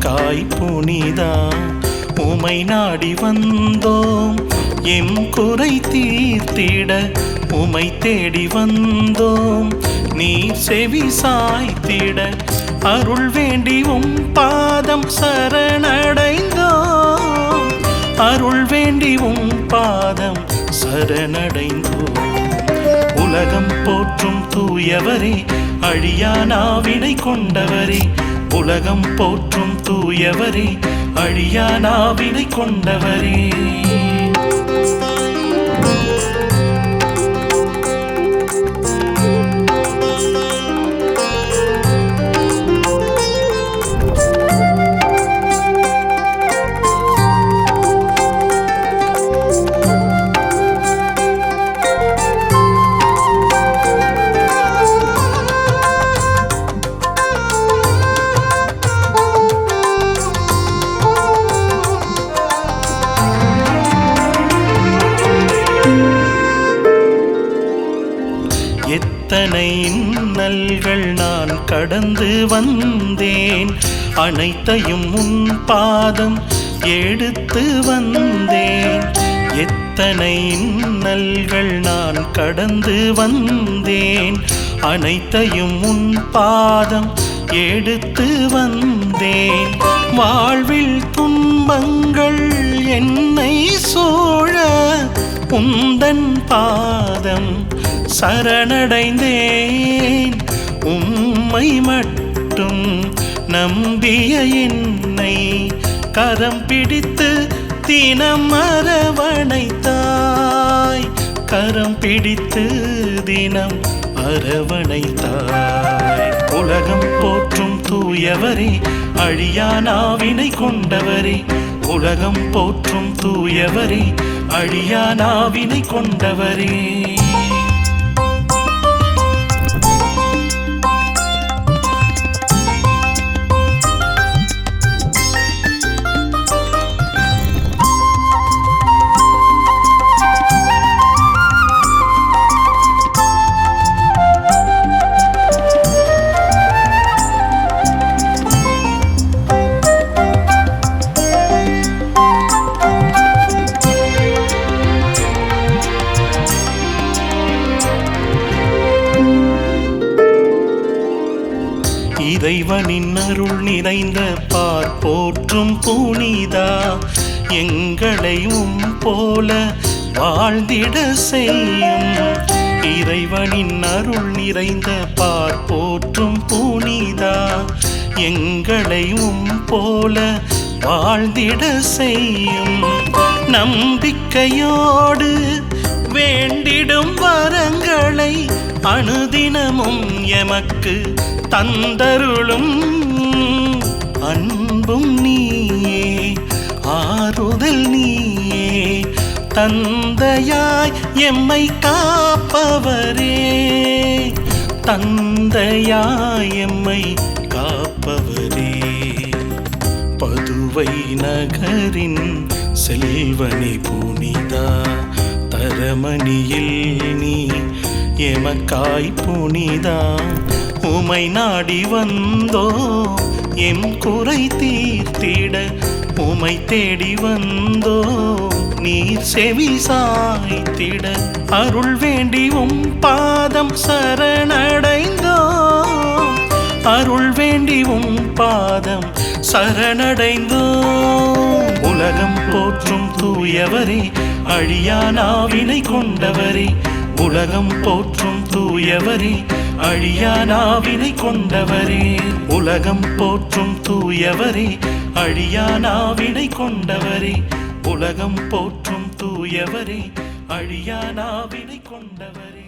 எமக்காய் புனிதா உமை நாடி வந்தோம் எம் குறை தீர்த்திட உமை தேடி வந்தோம் நீர் செவி சாய்த்திட அருள் வேண்டி உம் பாதம் சரணடைந்தோம் அருள் வேண்டி உம் பாதம் சரணடைந்தோம் உலகம் போற்றும் தூயவரே அழியா நாவினை கொண்டவரே உலகம் போற்றும் தூயவரே அழியா நாவினை கொண்டவரே எத்தனை இன்னல்கள் நான் கடந்து வந்தேன் அனைத்தையும் உன் பாதம் எடுத்து வந்தேன் எத்தனை இன்னல்கள் நான் கடந்து வந்தேன் அனைத்தையும் உன் பாதம் எடுத்து வந்தேன் வாழ்வில் துன்பங்கள் என்னை சூழ உந்தன் பாதம் சரணடைந்தேன் உம்மை மட்டும் நம்பிய என்னை கரம் பிடித்து தினம் அரவணைத்தாய் கரம் பிடித்து தினம் அரவணைத்தாய் உலகம் போற்றும் தூயவரே அழியா நாவினை கொண்டவரே உலகம் போற்றும் தூயவரே அழியா நாவினை கொண்டவரே இறைவனின் அருள் நிறைந்த பார் போற்றும் புனிதா எங்களையும் போல வாழ்ந்திட செய்யும் இறைவனின் அருள் நிறைந்த பார் போற்றும் புனிதா எங்களையும் போல வாழ்ந்திட செய்யும் நம்பிக்கையோடு வேண்டிடும் வரங்களை அனுதினமும் எமக்கு தந்தருளும் அன்பும் நீயே ஆறுதல் நீயே தந்தையாய் எம்மை காப்பவரே தந்தையாய் எம்மை காப்பவரே பதுவை நகரின் செல்வனே புனிதா தரமணியில் நீ எமக்காய் புனிதா உமை நாடி வந்தோ எம் குறை தீர்த்திட உமை தேடி வந்தோ நீர் செவி சாய்த்திட அருள் வேண்டி உம் பாதம் சரணடைந்தோ அருள் வேண்டி உம் பாதம் சரணடைந்தோ உலகம் போற்றும் தூயவரே அழியா நாவினை கொண்டவரே உலகம் போற்றும் தூயவரே அழியா நாவினை கொண்டவரே உலகம் போற்றும் தூயவரே அழியா நாவினை கொண்டவரே உலகம் போற்றும் தூயவரே அழியா நாவினை கொண்டவரே